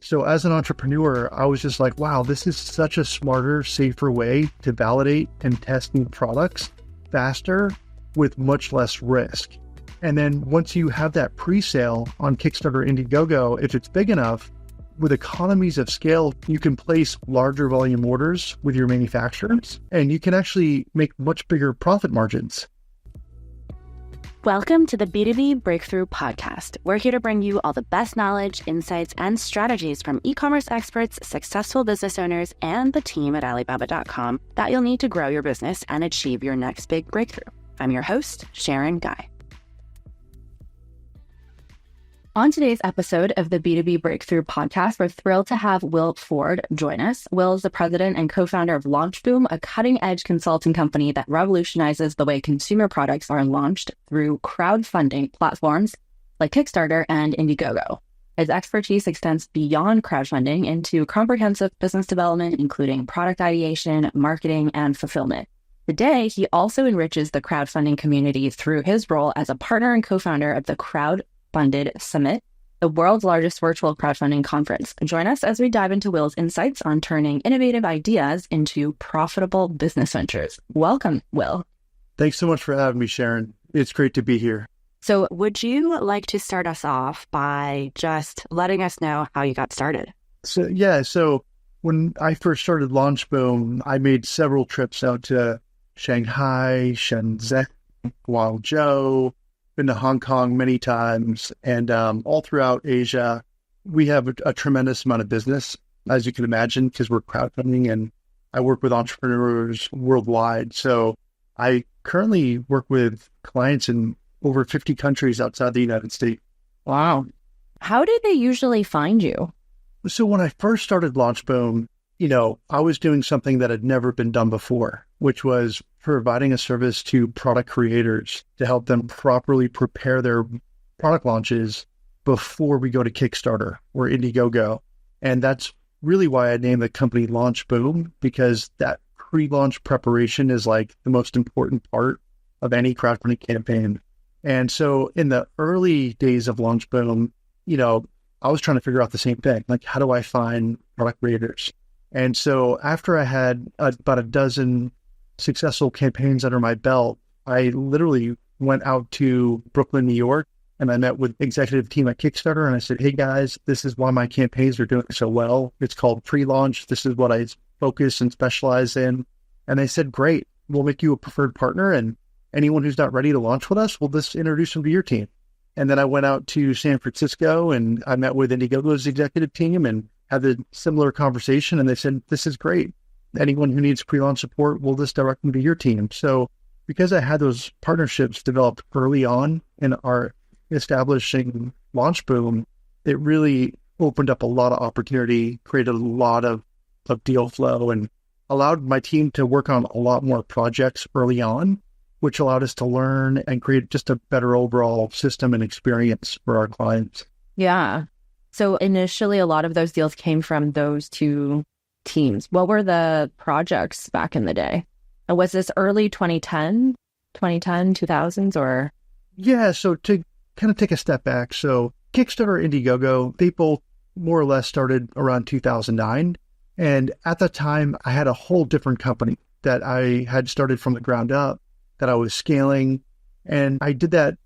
So as an entrepreneur, I was just like, wow, this is such a smarter, safer way to validate and test new products faster with much less risk. And then once you have that pre-sale on Kickstarter, Indiegogo, if it's big enough, with economies of scale, you can place larger volume orders with your manufacturers, and you can actually make much bigger profit margins. Welcome to the B2B Breakthrough podcast. We're here to bring you all the best knowledge, insights, and strategies from e-commerce experts, successful business owners, and the team at Alibaba.com that you'll need to grow your business and achieve your next big breakthrough. I'm your host, Sharon Gai. On today's episode of the B2B Breakthrough podcast, we're thrilled to have Will Ford join us. Will is the president and co-founder of LaunchBoom, a cutting-edge consulting company that revolutionizes the way consumer products are launched through crowdfunding platforms like Kickstarter and Indiegogo. His expertise extends beyond crowdfunding into comprehensive business development, including product ideation, marketing, and fulfillment. Today, he also enriches the crowdfunding community through his role as a partner and co-founder of the Crowdfunded Summit, the world's largest virtual crowdfunding conference. Join us as we dive into Will's insights on turning innovative ideas into profitable business ventures. Welcome, Will. Thanks so much for having me, Sharon. It's great to be here. So would you like to start us off by just letting us know how you got started? So when I first started LaunchBoom, I made several trips out to Shanghai, Shenzhen, Guangzhou, been to Hong Kong many times, and all throughout Asia, we have a tremendous amount of business, as you can imagine, because we're crowdfunding, and I work with entrepreneurs worldwide. So I currently work with clients in over 50 countries outside the United States. Wow. How did they usually find you? So when I first started LaunchBoom, I was doing something that had never been done before, which was providing a service to product creators to help them properly prepare their product launches before we go to Kickstarter or Indiegogo. And that's really why I named the company LaunchBoom, because that pre-launch preparation is like the most important part of any crowdfunding campaign. And so in the early days of LaunchBoom, I was trying to figure out the same thing. Like, how do I find product creators? And so after I had about a dozen successful campaigns under my belt, I literally went out to Brooklyn, New York, and I met with executive team at Kickstarter. And I said, hey guys, this is why my campaigns are doing so well. It's called pre-launch. This is what I focus and specialize in. And they said, great, we'll make you a preferred partner. And anyone who's not ready to launch with us, we'll just introduce them to your team. And then I went out to San Francisco and I met with Indiegogo's executive team and had a similar conversation. And they said, this is great. Anyone who needs pre-launch support, we'll just direct them to your team. So because I had those partnerships developed early on in our establishing LaunchBoom, it really opened up a lot of opportunity, created a lot of deal flow, and allowed my team to work on a lot more projects early on, which allowed us to learn and create just a better overall system and experience for our clients. Yeah. So initially, a lot of those deals came from those two teams. What were the projects back in the day? And was this early 2010s, or? Yeah, so to kind of take a step back. So Kickstarter, Indiegogo, they both more or less started around 2009. And at that time, I had a whole different company that I had started from the ground up that I was scaling. And I did that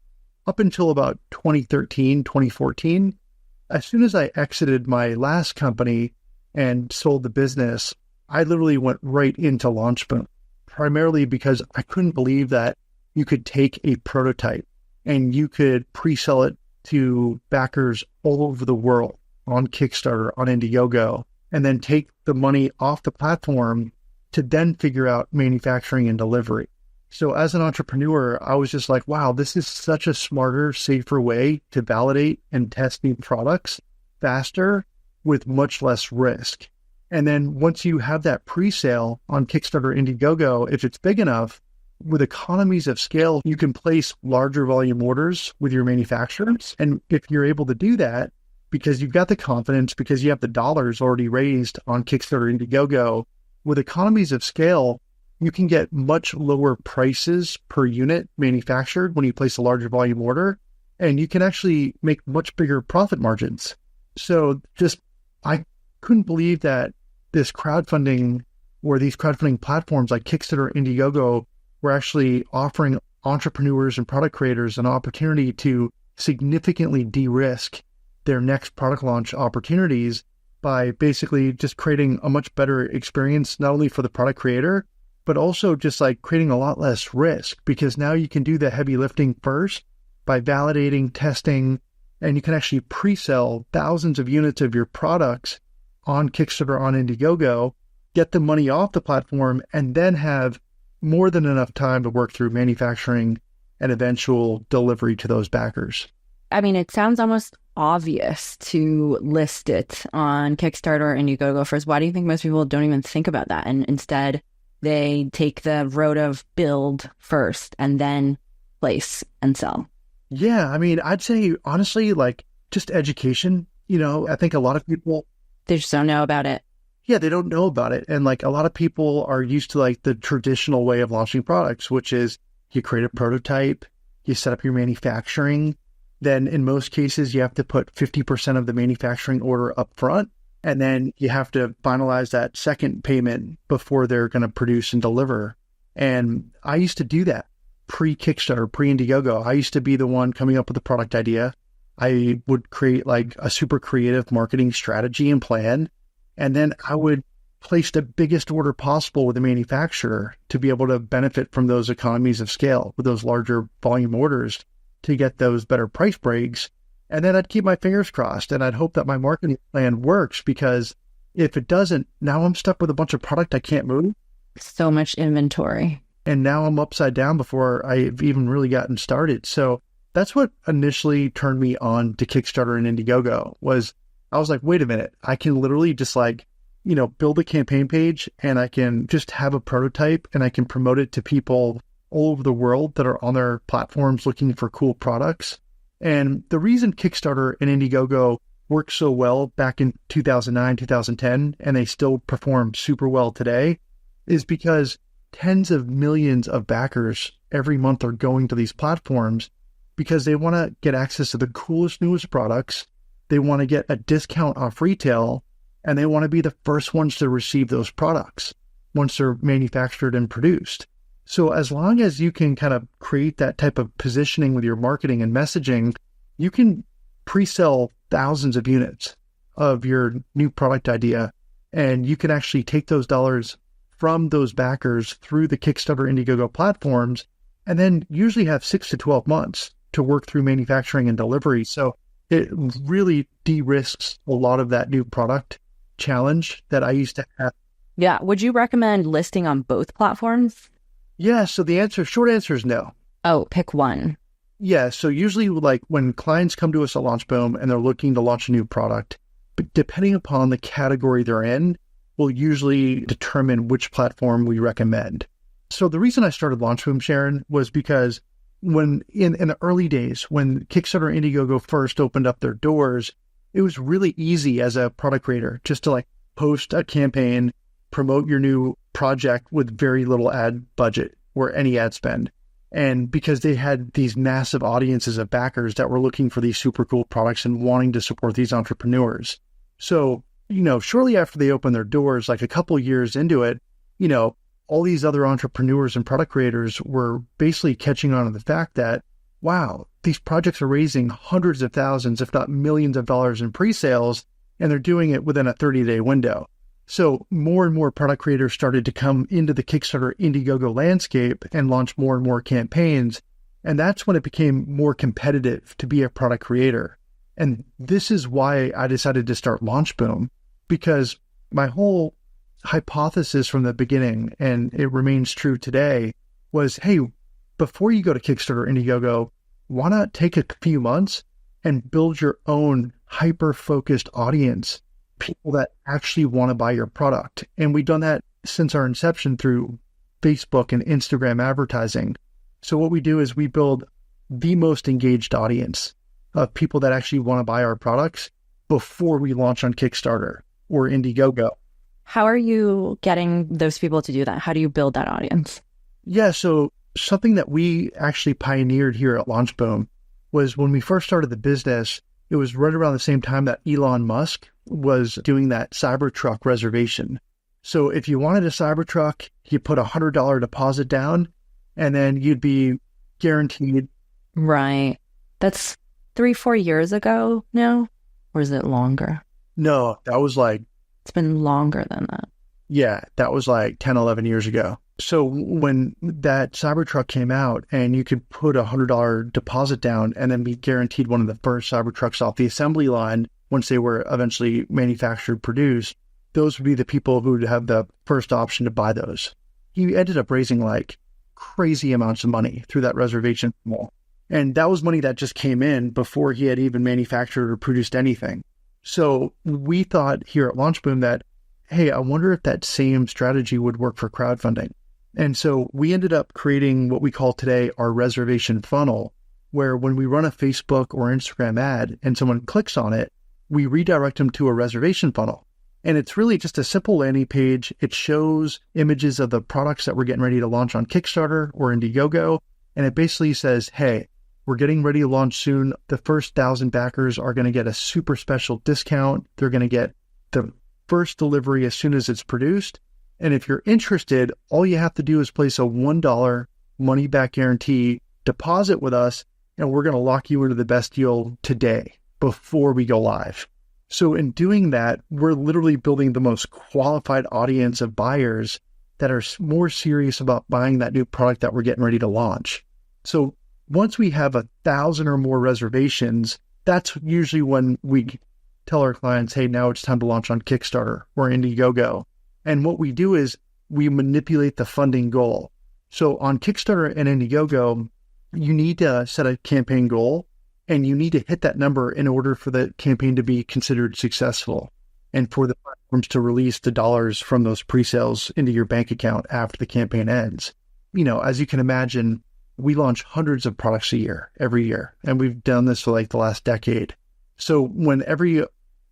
up until about 2013, 2014. As soon as I exited my last company and sold the business, I literally went right into LaunchBoom, primarily because I couldn't believe that you could take a prototype and you could pre-sell it to backers all over the world on Kickstarter, on Indiegogo, and then take the money off the platform to then figure out manufacturing and delivery. So as an entrepreneur, I was just like, wow, this is such a smarter, safer way to validate and test new products faster with much less risk. And then once you have that pre-sale on Kickstarter, Indiegogo, if it's big enough, with economies of scale, you can place larger volume orders with your manufacturers. And if you're able to do that, because you've got the confidence, because you have the dollars already raised on Kickstarter, Indiegogo, with economies of scale, you can get much lower prices per unit manufactured when you place a larger volume order, and you can actually make much bigger profit margins. So just I couldn't believe that this crowdfunding or these crowdfunding platforms like Kickstarter, Indiegogo were actually offering entrepreneurs and product creators an opportunity to significantly de-risk their next product launch opportunities by basically just creating a much better experience, not only for the product creator, but also just like creating a lot less risk, because now you can do the heavy lifting first by validating, testing, and you can actually pre-sell thousands of units of your products on Kickstarter, on Indiegogo, get the money off the platform, and then have more than enough time to work through manufacturing and eventual delivery to those backers. I mean, it sounds almost obvious to list it on Kickstarter or Indiegogo first. Why do you think most people don't even think about that? And instead, they take the road of build first and then place and sell? Yeah, I mean, I'd say, honestly, like just education. I think a lot of people, they just don't know about it. Yeah, they don't know about it. And like a lot of people are used to like the traditional way of launching products, which is you create a prototype, you set up your manufacturing. Then in most cases, you have to put 50% of the manufacturing order up front. And then you have to finalize that second payment before they're going to produce and deliver. And I used to do that pre-Kickstarter, pre-Indiegogo. I used to be the one coming up with the product idea. I would create like a super creative marketing strategy and plan. And then I would place the biggest order possible with the manufacturer to be able to benefit from those economies of scale with those larger volume orders to get those better price breaks. And then I'd keep my fingers crossed and I'd hope that my marketing plan works, because if it doesn't, now I'm stuck with a bunch of product I can't move. So much inventory. And now I'm upside down before I've even really gotten started. So that's what initially turned me on to Kickstarter and Indiegogo. I was like, wait a minute, I can literally just build a campaign page and I can just have a prototype and I can promote it to people all over the world that are on their platforms looking for cool products. And the reason Kickstarter and Indiegogo worked so well back in 2009, 2010, and they still perform super well today is because tens of millions of backers every month are going to these platforms because they want to get access to the coolest, newest products. They want to get a discount off retail, and they want to be the first ones to receive those products once they're manufactured and produced. So as long as you can kind of create that type of positioning with your marketing and messaging, you can pre-sell thousands of units of your new product idea, and you can actually take those dollars from those backers through the Kickstarter, Indiegogo platforms, and then usually have 6 to 12 months to work through manufacturing and delivery. So it really de-risks a lot of that new product challenge that I used to have. Yeah. Would you recommend listing on both platforms? Yeah. So the short answer is no. Oh, pick one. Yeah. So usually like when clients come to us at LaunchBoom and they're looking to launch a new product, but depending upon the category they're in, we'll usually determine which platform we recommend. So the reason I started LaunchBoom, Sharon, was because when in the early days, when Kickstarter and Indiegogo first opened up their doors, it was really easy as a product creator just to like post a campaign, promote your new project with very little ad budget or any ad spend. And because they had these massive audiences of backers that were looking for these super cool products and wanting to support these entrepreneurs. So, shortly after they opened their doors, like a couple years into it, all these other entrepreneurs and product creators were basically catching on to the fact that, wow, these projects are raising hundreds of thousands, if not millions of dollars in pre-sales, and they're doing it within a 30-day window. So more and more product creators started to come into the Kickstarter, Indiegogo landscape and launch more and more campaigns. And that's when it became more competitive to be a product creator. And this is why I decided to start LaunchBoom, because my whole hypothesis from the beginning, and it remains true today, was, hey, before you go to Kickstarter, Indiegogo, why not take a few months and build your own hyper-focused audience, people that actually want to buy your product? And we've done that since our inception through Facebook and Instagram advertising. So what we do is we build the most engaged audience of people that actually want to buy our products before we launch on Kickstarter or Indiegogo. How are you getting those people to do that? How do you build that audience? Yeah, so something that we actually pioneered here at LaunchBoom was when we first started the business, it was right around the same time that Elon Musk was doing that Cybertruck reservation. So if you wanted a Cybertruck, you put a $100 deposit down, and then you'd be guaranteed. Right. That's 3-4 years ago now? Or is it longer? No, that was like... It's been longer than that. Yeah, that was like 10, 11 years ago. So when that Cybertruck came out and you could put a $100 deposit down and then be guaranteed one of the first Cybertrucks off the assembly line once they were eventually manufactured, produced, those would be the people who would have the first option to buy those. He ended up raising like crazy amounts of money through that reservation pool. And that was money that just came in before he had even manufactured or produced anything. So we thought here at LaunchBoom that, hey, I wonder if that same strategy would work for crowdfunding. And so we ended up creating what we call today our reservation funnel, where when we run a Facebook or Instagram ad and someone clicks on it, we redirect them to a reservation funnel. And it's really just a simple landing page. It shows images of the products that we're getting ready to launch on Kickstarter or Indiegogo. And it basically says, hey, we're getting ready to launch soon. The first 1,000 backers are going to get a super special discount. They're going to get the first delivery as soon as it's produced. And if you're interested, all you have to do is place a $1 money back guarantee deposit with us, and we're going to lock you into the best deal today before we go live. So in doing that, we're literally building the most qualified audience of buyers that are more serious about buying that new product that we're getting ready to launch. So once we have 1,000 or more reservations, that's usually when we tell our clients, hey, now it's time to launch on Kickstarter or Indiegogo. And what we do is we manipulate the funding goal. So on Kickstarter and Indiegogo, you need to set a campaign goal, and you need to hit that number in order for the campaign to be considered successful and for the platforms to release the dollars from those pre-sales into your bank account after the campaign ends. You know, as you can imagine, we launch hundreds of products a year, every year, and we've done this for like the last decade. So when every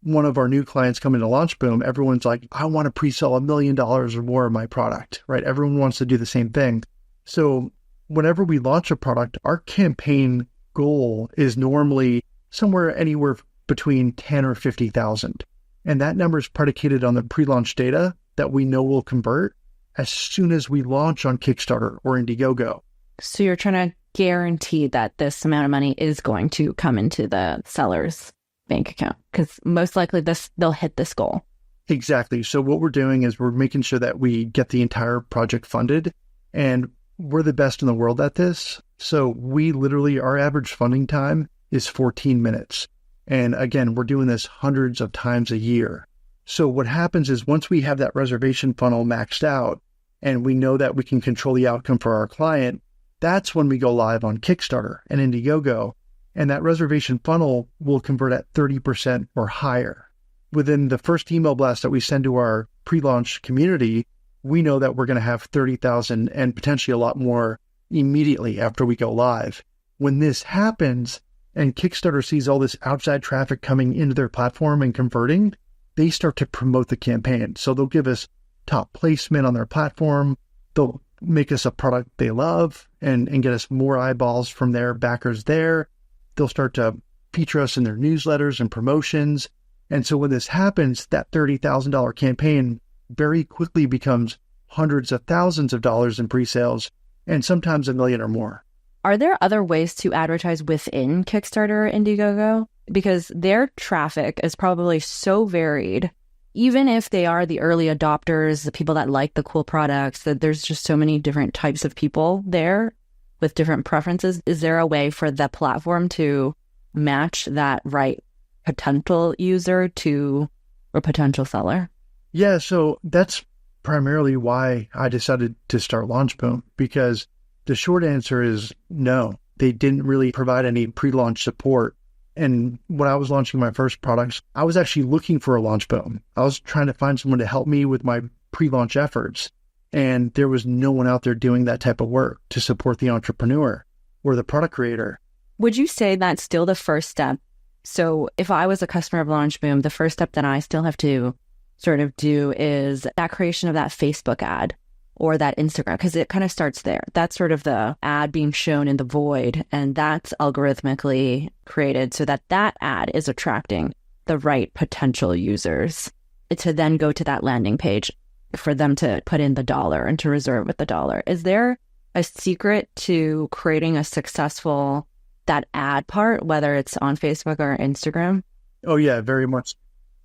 one of our new clients come into LaunchBoom, everyone's like, I want to pre-sell $1 million or more of my product, right? Everyone wants to do the same thing. So whenever we launch a product, our campaign goal is normally somewhere anywhere between 10 or 50,000. And that number is predicated on the pre-launch data that we know will convert as soon as we launch on Kickstarter or Indiegogo. So you're trying to guarantee that this amount of money is going to come into the seller's bank account, because most likely they'll hit this goal. Exactly. So what we're doing is we're making sure that we get the entire project funded, and we're the best in the world at this. So we literally, our average funding time is 14 minutes. And again, we're doing this hundreds of times a year. So what happens is once we have that reservation funnel maxed out and we know that we can control the outcome for our client, that's when we go live on Kickstarter and Indiegogo. And that reservation funnel will convert at 30% or higher. Within the first email blast that we send to our pre-launch community, we know that we're going to have 30,000 and potentially a lot more immediately after we go live. When this happens and Kickstarter sees all this outside traffic coming into their platform and converting, they start to promote the campaign. So they'll give us top placement on their platform. They'll make us a product they love and get us more eyeballs from their backers there. They'll start to feature us in their newsletters and promotions. And so when this happens, that $30,000 campaign very quickly becomes hundreds of thousands of dollars in pre-sales and sometimes $1 million or more. Are there other ways to advertise within Kickstarter or Indiegogo? Because their traffic is probably so varied. Even if they are the early adopters, the people that like the cool products, that there's just so many different types of people there with different preferences. Is there a way for the platform to match that right potential user to a potential seller? Yeah, so that's primarily why I decided to start LaunchBoom, because the short answer is no. They didn't really provide any pre-launch support. And when I was launching my first products, I was actually looking for a LaunchBoom. I was trying to find someone to help me with my pre-launch efforts. And there was no one out there doing that type of work to support the entrepreneur or the product creator. Would you say that's still the first step? So if I was a customer of LaunchBoom, the first step that I still have to sort of do is that creation of that Facebook ad or that Instagram? Because it kind of starts there. That's sort of the ad being shown in the void, and that's algorithmically created so that that ad is attracting the right potential users to then go to that landing page for them to put in the dollar and to reserve with the dollar. Is there a secret to creating a successful, that ad part, whether it's on Facebook or Instagram? Oh yeah, very much.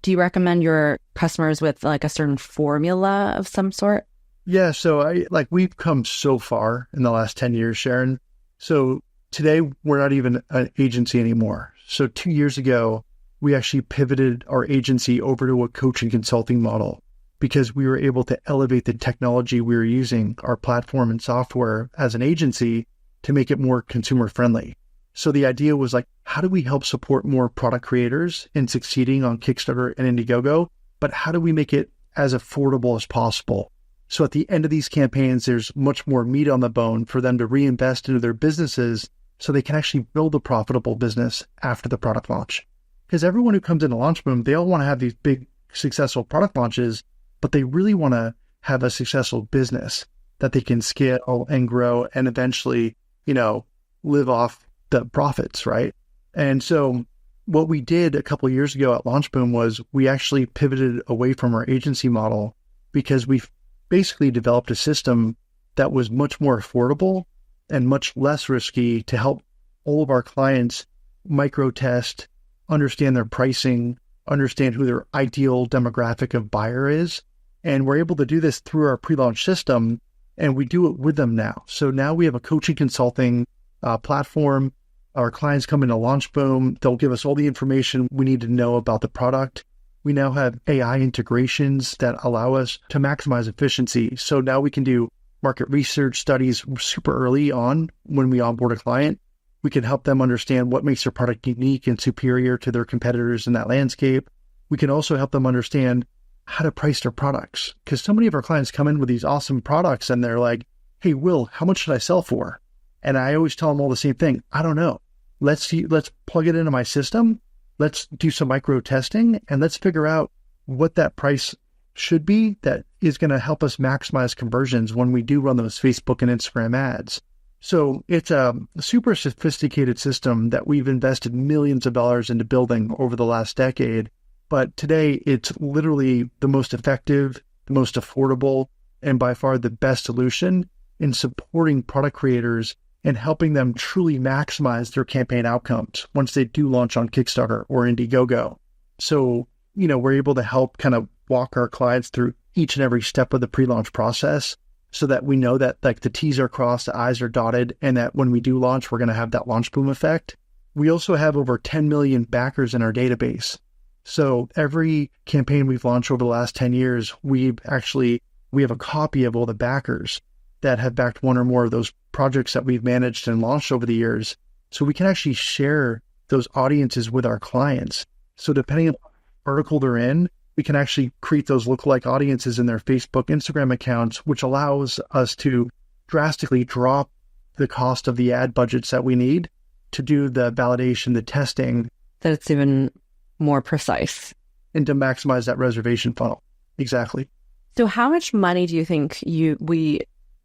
Do you recommend your customers with like a certain formula of some sort? Yeah, so we've come so far in the last 10 years, Sharon. So today we're not even an agency anymore. So 2 years ago, we actually pivoted our agency over to a coaching consulting model because we were able to elevate the technology we were using, our platform and software as an agency, to make it more consumer friendly. So the idea was like, how do we help support more product creators in succeeding on Kickstarter and Indiegogo, but how do we make it as affordable as possible? So at the end of these campaigns, there's much more meat on the bone for them to reinvest into their businesses so they can actually build a profitable business after the product launch. Because everyone who comes into LaunchBoom, they all want to have these big, successful product launches, but they really want to have a successful business that they can scale and grow and eventually, live off the profits, right? And so what we did a couple of years ago at LaunchBoom was we actually pivoted away from our agency model because we basically developed a system that was much more affordable and much less risky to help all of our clients micro test, understand their pricing, understand who their ideal demographic of buyer is. And we're able to do this through our pre-launch system, and we do it with them now. So now we have a coaching consulting platform. Our clients come into LaunchBoom. They'll give us all the information we need to know about the product. We now have AI integrations that allow us to maximize efficiency. So now we can do market research studies super early on when we onboard a client. We can help them understand what makes their product unique and superior to their competitors in that landscape. We can also help them understand how to price their products. Because so many of our clients come in with these awesome products and they're like, hey, Will, how much should I sell for? And I always tell them all the same thing. I don't know. Let's plug it into my system. Let's do some micro testing and let's figure out what that price should be that is going to help us maximize conversions when we do run those Facebook and Instagram ads. So it's a super sophisticated system that we've invested millions of dollars into building over the last decade. But today it's literally the most effective, the most affordable, and by far the best solution in supporting product creators and helping them truly maximize their campaign outcomes once they do launch on Kickstarter or Indiegogo. So, we're able to help kind of walk our clients through each and every step of the pre-launch process so that we know that like the T's are crossed, the I's are dotted, and that when we do launch, we're going to have that LaunchBoom effect. We also have over 10 million backers in our database. So every campaign we've launched over the last 10 years, we have a copy of all the backers that have backed one or more of those projects that we've managed and launched over the years. So we can actually share those audiences with our clients. So depending on the article they're in, we can actually create those lookalike audiences in their Facebook, Instagram accounts, which allows us to drastically drop the cost of the ad budgets that we need to do the validation, the testing. That it's even more precise. And to maximize that reservation funnel. Exactly. So how much money do you think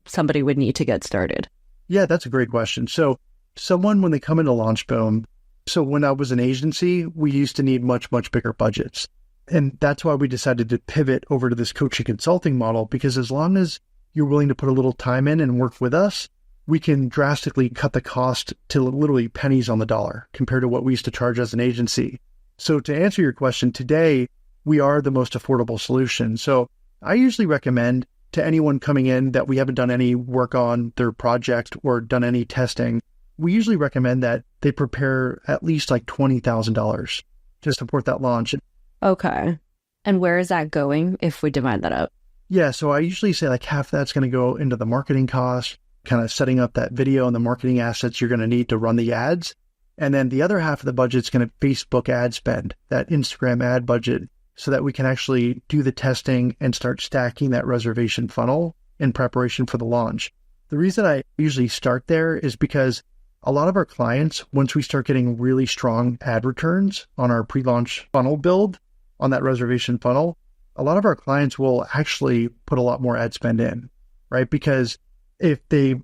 somebody would need to get started? Yeah, that's a great question. So someone, when they come into LaunchBoom, so when I was an agency, we used to need much, much bigger budgets. And that's why we decided to pivot over to this coaching consulting model, because as long as you're willing to put a little time in and work with us, we can drastically cut the cost to literally pennies on the dollar compared to what we used to charge as an agency. So to answer your question, today, we are the most affordable solution. So I usually recommend to anyone coming in that we haven't done any work on their project or done any testing, we usually recommend that they prepare at least like $20,000 to support that launch. Okay. And where is that going if we divide that up? Yeah, so I usually say like half that's going to go into the marketing costs, kind of setting up that video and the marketing assets you're going to need to run the ads. And then the other half of the budget is going to Facebook ad spend, that Instagram ad budget, so that we can actually do the testing and start stacking that reservation funnel in preparation for the launch. The reason I usually start there is because a lot of our clients, once we start getting really strong ad returns on our pre-launch funnel build on that reservation funnel, a lot of our clients will actually put a lot more ad spend in. right? Because if they,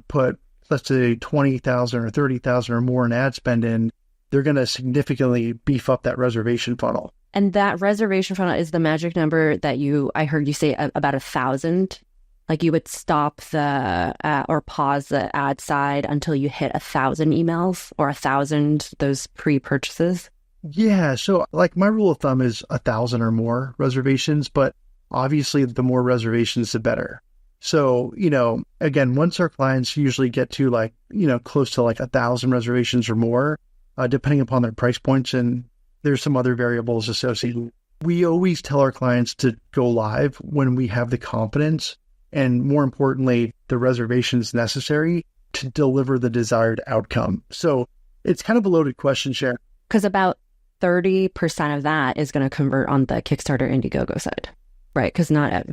put, let's say 20,000 or 30,000 or more in ad spend in, they're going to significantly beef up that reservation funnel. And that reservation funnel is the magic number that I heard you say about 1,000. Like you would stop or pause the ad side until you hit 1,000 emails or 1,000 those pre-purchases. Yeah. So like my rule of thumb is 1,000 or more reservations, but obviously the more reservations, the better. So, again, once our clients usually get to like, close to like 1,000 reservations or more, depending upon their price points, and there's some other variables associated. We always tell our clients to go live when we have the confidence and, more importantly, the reservations necessary to deliver the desired outcome. So it's kind of a loaded question, Sharon. Because about 30% of that is going to convert on the Kickstarter Indiegogo side, right? Because not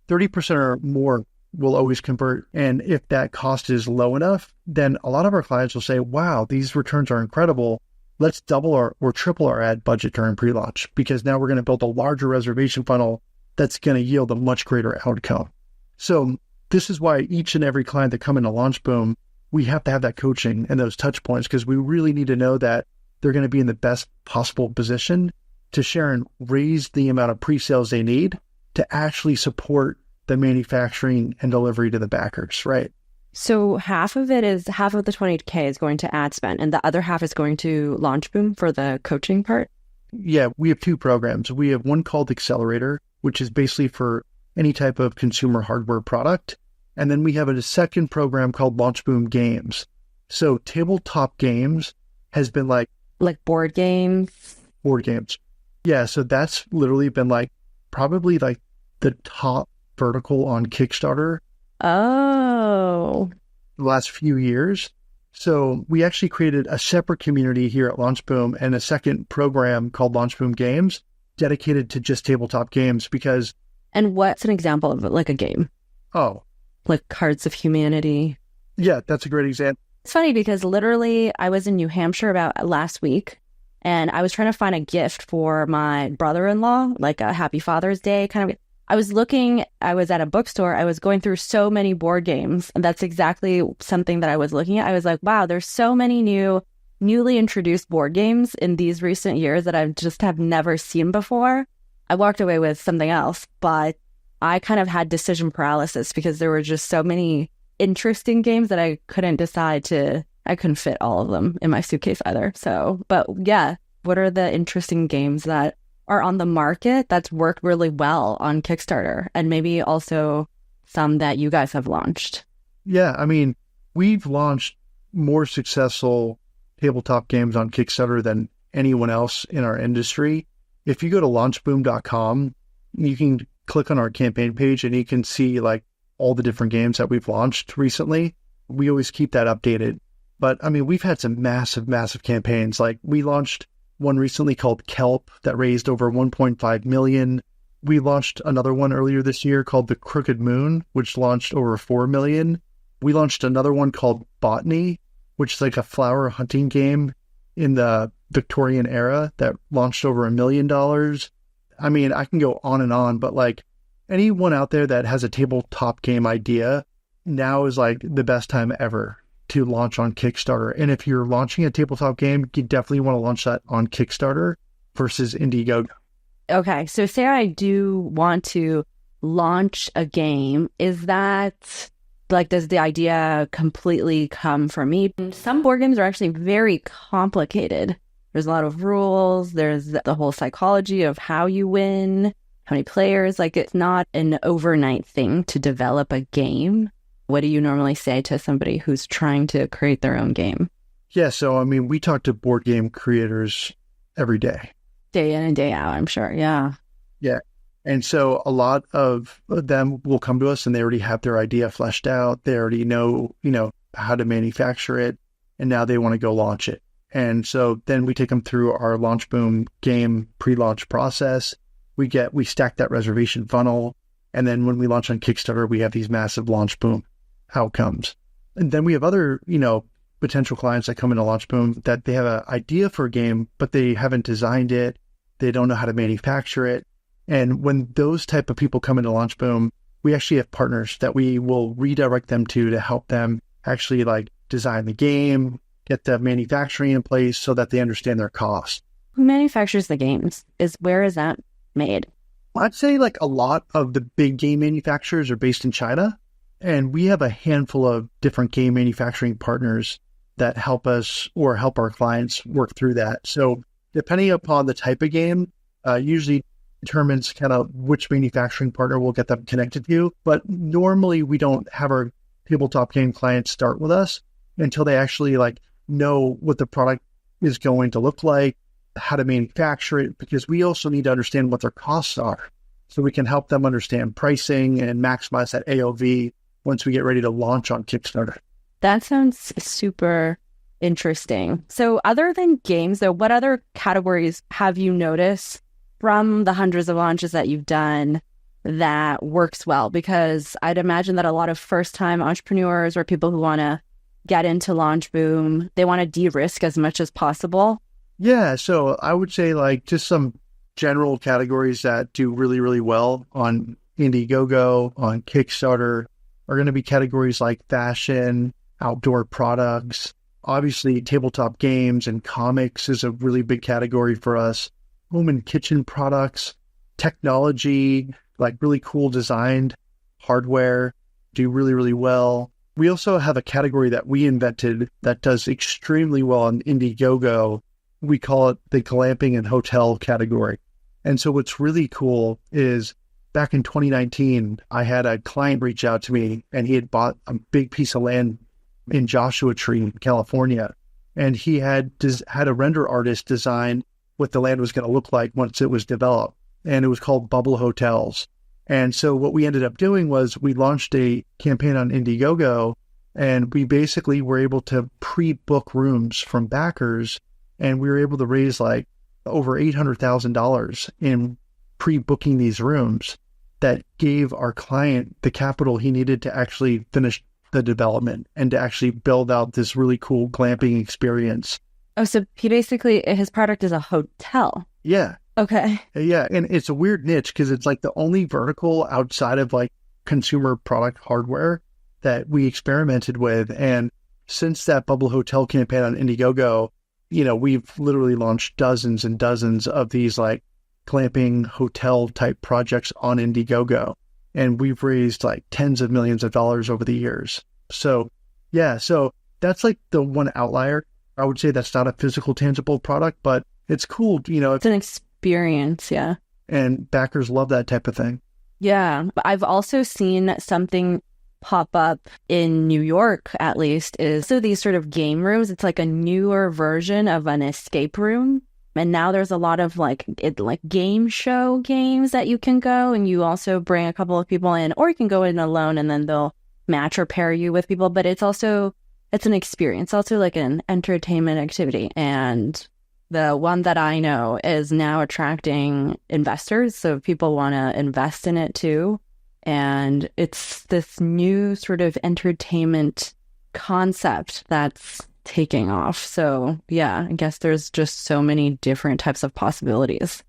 30% or more will always convert. And if that cost is low enough, then a lot of our clients will say, wow, these returns are incredible. Let's double or triple our ad budget during pre-launch, because now we're going to build a larger reservation funnel that's going to yield a much greater outcome. So this is why each and every client that come into LaunchBoom, we have to have that coaching and those touch points, because we really need to know that they're going to be in the best possible position to share and raise the amount of pre-sales they need to actually support the manufacturing and delivery to the backers, right? So half of the 20K is going to ad spend, and the other half is going to LaunchBoom for the coaching part? Yeah, we have two programs. We have one called Accelerator, which is basically for any type of consumer hardware product. And then we have a second program called LaunchBoom Games. So tabletop games has been like board games? Board games. Yeah, so that's literally been probably the top vertical on Kickstarter. Oh. The last few years. So we actually created a separate community here at LaunchBoom and a second program called LaunchBoom Games dedicated to just tabletop games because... And what's an example of it, like a game? Oh. Like Cards of Humanity? Yeah, that's a great example. It's funny because literally I was in New Hampshire about last week and I was trying to find a gift for my brother-in-law, like a Happy Father's Day kind of. I was at a bookstore, I was going through so many board games, and that's exactly something that I was looking at. I was like, wow, there's so many newly introduced board games in these recent years that I just have never seen before. I walked away with something else, but I kind of had decision paralysis because there were just so many interesting games that I couldn't fit all of them in my suitcase either. So, but yeah, what are the interesting games that are on the market that's worked really well on Kickstarter, and maybe also some that you guys have launched? Yeah, I mean, we've launched more successful tabletop games on Kickstarter than anyone else in our industry. If you go to launchboom.com, you can click on our campaign page and you can see all the different games that we've launched recently. We always keep that updated. But I mean, we've had some massive, massive campaigns. We launched one recently called Kelp that raised over 1.5 million. We launched another one earlier this year called The Crooked Moon, which launched over 4 million. We launched another one called Botany, which is like a flower hunting game in the Victorian era that launched over $1 million. I mean, I can go on and on, but anyone out there that has a tabletop game idea, now is the best time ever to launch on Kickstarter. And if you're launching a tabletop game, you definitely want to launch that on Kickstarter versus Indiegogo. Okay, so say I do want to launch a game. Is that does the idea completely come from me? Some board games are actually very complicated. There's a lot of rules. There's the whole psychology of how you win, how many players. It's not an overnight thing to develop a game. What do you normally say to somebody who's trying to create their own game? Yeah, so I mean, we talk to board game creators every day. Day in and day out, I'm sure. Yeah. Yeah. And so a lot of them will come to us and they already have their idea fleshed out. They already know, how to manufacture it. And now they want to go launch it. And so then we take them through our LaunchBoom game pre-launch process. We stack that reservation funnel. And then when we launch on Kickstarter, we have these massive LaunchBoom outcomes. And then we have other, potential clients that come into LaunchBoom that they have an idea for a game, but they haven't designed it. They don't know how to manufacture it. And when those type of people come into LaunchBoom, we actually have partners that we will redirect them to help them actually like design the game, get the manufacturing in place so that they understand their cost. Who manufactures the games? Where is that made? I'd say like a lot of the big game manufacturers are based in China, and we have a handful of different game manufacturing partners that help us or help our clients work through that. So depending upon the type of game, usually determines kind of which manufacturing partner we'll get them connected to. But normally we don't have our tabletop game clients start with us until they actually like know what the product is going to look like, how to manufacture it, because we also need to understand what their costs are so we can help them understand pricing and maximize that AOV once we get ready to launch on Kickstarter. That sounds super interesting. So other than games, though, what other categories have you noticed from the hundreds of launches that you've done that works well? Because I'd imagine that a lot of first-time entrepreneurs or people who want to get into LaunchBoom, they want to de-risk as much as possible. Yeah, so I would say like just some general categories that do really, really well on Indiegogo, on Kickstarter, are going to be categories like fashion, outdoor products. Obviously, tabletop games and comics is a really big category for us. Home and kitchen products, technology, like really cool designed hardware do really, really well. We also have a category that we invented that does extremely well on Indiegogo. We call it the glamping and hotel category. And so what's really cool is back in 2019, I had a client reach out to me and he had bought a big piece of land in Joshua Tree, California. And he had a render artist design what the land was going to look like once it was developed. And it was called Bubble Hotels. And so what we ended up doing was we launched a campaign on Indiegogo, and we basically were able to pre-book rooms from backers, and we were able to raise like over $800,000 in pre-booking these rooms that gave our client the capital he needed to actually finish the development and to actually build out this really cool glamping experience. Oh, so his product is a hotel. Yeah. Okay. Yeah. And it's a weird niche because it's like the only vertical outside of like consumer product hardware that we experimented with. And since that Bubble Hotel campaign on Indiegogo, we've literally launched dozens and dozens of these like glamping hotel type projects on Indiegogo. And we've raised like tens of millions of dollars over the years. So yeah, so that's like the one outlier. I would say that's not a physical, tangible product, but it's cool. It's an experience. Yeah. And backers love that type of thing. Yeah. But I've also seen something pop up in New York, at least, is so these sort of game rooms. It's like a newer version of an escape room. And now there's a lot of like game show games that you can go, and you also bring a couple of people in, or you can go in alone and then they'll match or pair you with people. But it's an experience, also like an entertainment activity. And the one that I know is now attracting investors. So people want to invest in it too. And it's this new sort of entertainment concept that's taking off. So yeah, I guess there's just so many different types of possibilities.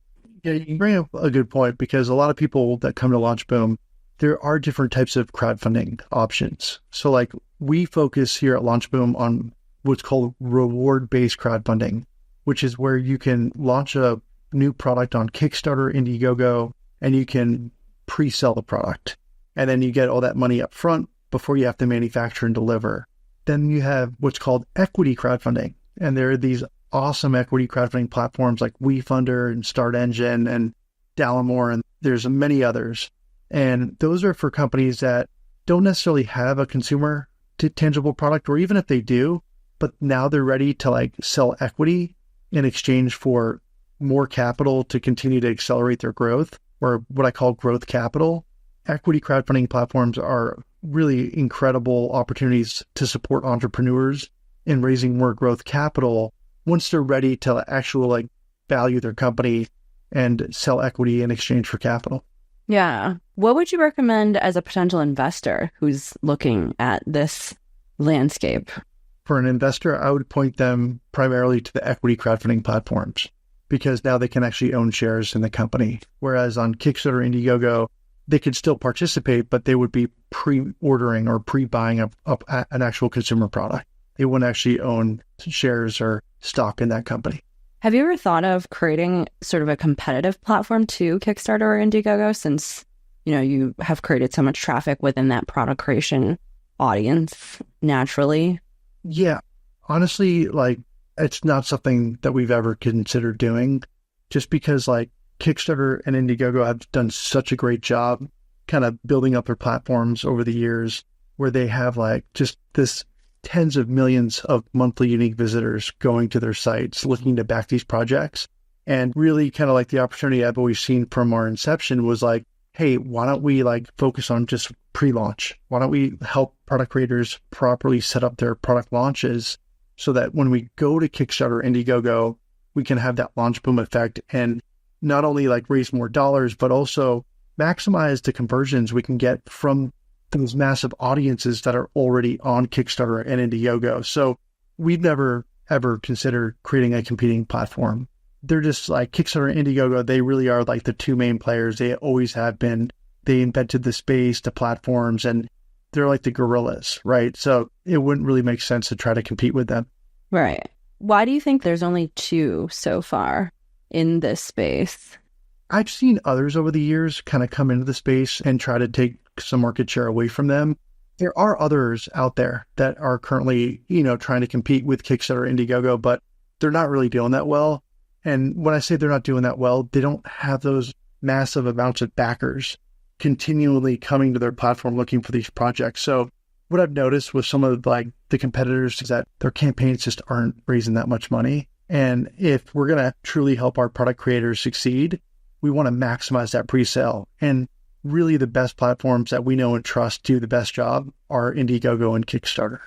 Yeah, you bring up a good point because a lot of people that come to LaunchBoom, there are different types of crowdfunding options. So like we focus here at LaunchBoom on what's called reward-based crowdfunding, which is where you can launch a new product on Kickstarter, Indiegogo, and you can pre-sell the product. And then you get all that money up front before you have to manufacture and deliver. Then you have what's called equity crowdfunding. And there are these awesome equity crowdfunding platforms like WeFunder and Start Engine and Dalamore, and there's many others. And those are for companies that don't necessarily have a consumer tangible product, or even if they do, but now they're ready to like sell equity in exchange for more capital to continue to accelerate their growth, or what I call growth capital. Equity crowdfunding platforms are really incredible opportunities to support entrepreneurs in raising more growth capital once they're ready to actually like value their company and sell equity in exchange for capital. Yeah. What would you recommend as a potential investor who's looking at this landscape? For an investor, I would point them primarily to the equity crowdfunding platforms because now they can actually own shares in the company. Whereas on Kickstarter, Indiegogo, they could still participate, but they would be pre-ordering or pre-buying an actual consumer product. They wouldn't actually own shares or stock in that company. Have you ever thought of creating sort of a competitive platform to Kickstarter or Indiegogo, since, you have created so much traffic within that product creation audience naturally? Yeah, honestly, it's not something that we've ever considered doing, just because Kickstarter and Indiegogo have done such a great job kind of building up their platforms over the years, where they have just this tens of millions of monthly unique visitors going to their sites, looking to back these projects. And really kind of the opportunity I've always seen from our inception was hey, why don't we focus on just pre-launch? Why don't we help product creators properly set up their product launches so that when we go to Kickstarter, Indiegogo, we can have that LaunchBoom effect and not only raise more dollars, but also maximize the conversions we can get from those massive audiences that are already on Kickstarter and Indiegogo. So we've never, ever considered creating a competing platform. They're just Kickstarter and Indiegogo, they really are the two main players. They always have been. They invented the space, the platforms, and they're the gorillas, right? So it wouldn't really make sense to try to compete with them. Right. Why do you think there's only two so far in this space? I've seen others over the years kind of come into the space and try to take some market share away from them. There are others out there that are currently, trying to compete with Kickstarter, Indiegogo, but they're not really doing that well. And when I say they're not doing that well, they don't have those massive amounts of backers continually coming to their platform looking for these projects. So what I've noticed with some of the competitors is that their campaigns just aren't raising that much money. And if we're going to truly help our product creators succeed, we want to maximize that pre-sale. And really the best platforms that we know and trust do the best job are Indiegogo and Kickstarter.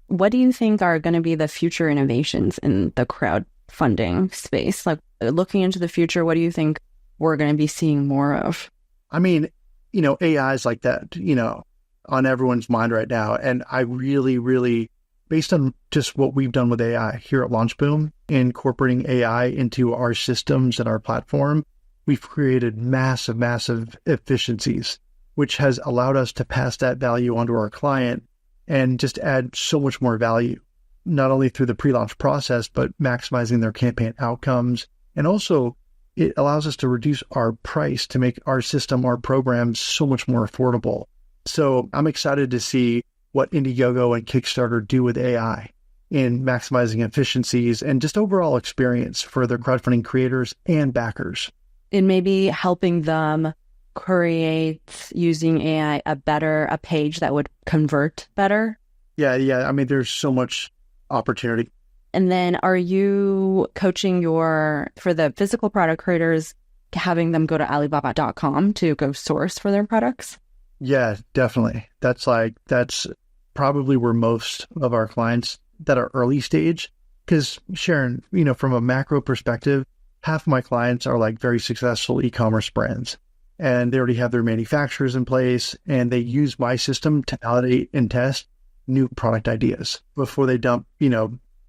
What do you think are going to be the future innovations in the crowdfunding space? Looking into the future, what do you think we're going to be seeing more of? I mean, AI is that, on everyone's mind right now. And I really, based on just what we've done with AI here at LaunchBoom, incorporating AI into our systems and our platform, we've created massive efficiencies, which has allowed us to pass that value onto our client and just add so much more value, not only through the pre-launch process, but maximizing their campaign outcomes. And also it allows us to reduce our price to make our system, our programs so much more affordable. So I'm excited to see what Indiegogo and Kickstarter do with AI in maximizing efficiencies and just overall experience for their crowdfunding creators and backers. And maybe helping them create, using AI, a page that would convert better. Yeah. I mean, there's so much opportunity. And then are you coaching for the physical product creators, having them go to Alibaba.com to go source for their products? Yeah, definitely. That's probably where most of our clients that are early stage, because Sharon, from a macro perspective, half of my clients are very successful e-commerce brands, and they already have their manufacturers in place, and they use my system to validate and test new product ideas before they dump,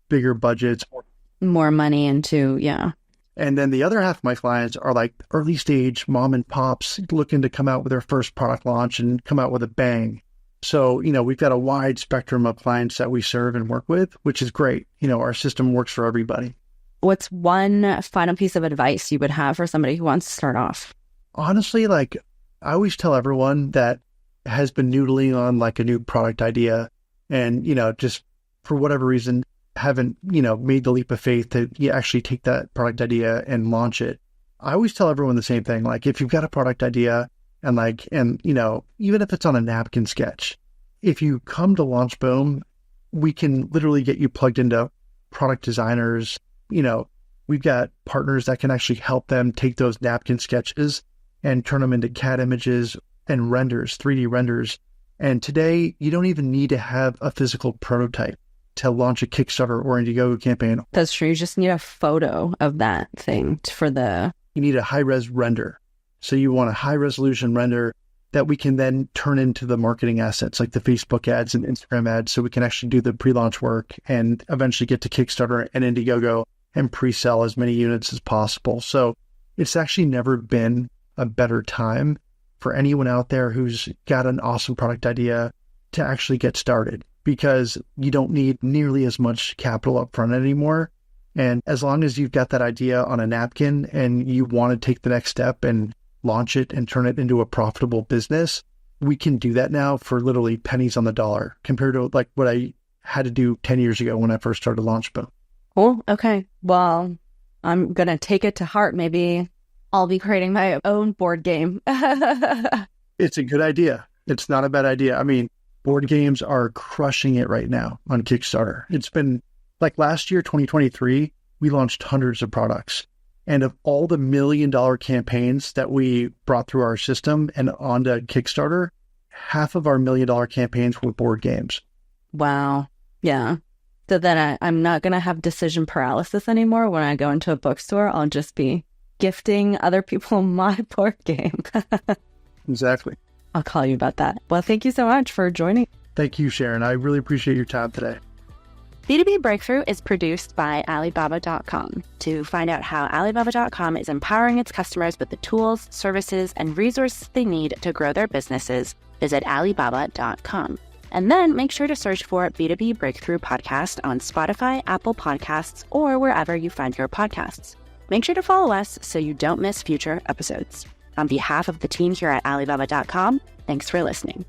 bigger budgets. More money into, yeah. And then the other half of my clients are early stage mom and pops looking to come out with their first product launch and come out with a bang. So, we've got a wide spectrum of clients that we serve and work with, which is great. Our system works for everybody. What's one final piece of advice you would have for somebody who wants to start off? Honestly, I always tell everyone that has been noodling on a new product idea and, just for whatever reason, haven't, made the leap of faith to actually take that product idea and launch it. I always tell everyone the same thing. If you've got a product idea and even if it's on a napkin sketch, if you come to LaunchBoom, we can literally get you plugged into product designers. We've got partners that can actually help them take those napkin sketches and turn them into CAD images and renders, 3D renders. And today, you don't even need to have a physical prototype to launch a Kickstarter or Indiegogo campaign. That's true. You just need a photo of that thing You need a high-res render. So you want a high-resolution render that we can then turn into the marketing assets like the Facebook ads and Instagram ads, so we can actually do the pre-launch work and eventually get to Kickstarter and Indiegogo and pre-sell as many units as possible. So it's actually never been a better time for anyone out there who's got an awesome product idea to actually get started, because you don't need nearly as much capital up front anymore. And as long as you've got that idea on a napkin and you want to take the next step and launch it and turn it into a profitable business, we can do that now for literally pennies on the dollar compared to like what I had to do 10 years ago when I first started LaunchBoom. Cool. Okay. Well, I'm going to take it to heart. Maybe I'll be creating my own board game. It's a good idea. It's not a bad idea. I mean, board games are crushing it right now on Kickstarter. It's been like last year, 2023, we launched hundreds of products. And of all the $1 million campaigns that we brought through our system and onto Kickstarter, half of our $1 million campaigns were board games. Wow. Yeah. So then I'm not going to have decision paralysis anymore. When I go into a bookstore, I'll just be gifting other people my board game. Exactly. I'll call you about that. Well, thank you so much for joining. Thank you, Sharon. I really appreciate your time today. B2B Breakthrough is produced by Alibaba.com. To find out how Alibaba.com is empowering its customers with the tools, services, and resources they need to grow their businesses, visit Alibaba.com. And then make sure to search for B2B Breakthrough Podcast on Spotify, Apple Podcasts, or wherever you find your podcasts. Make sure to follow us so you don't miss future episodes. On behalf of the team here at Alibaba.com, thanks for listening.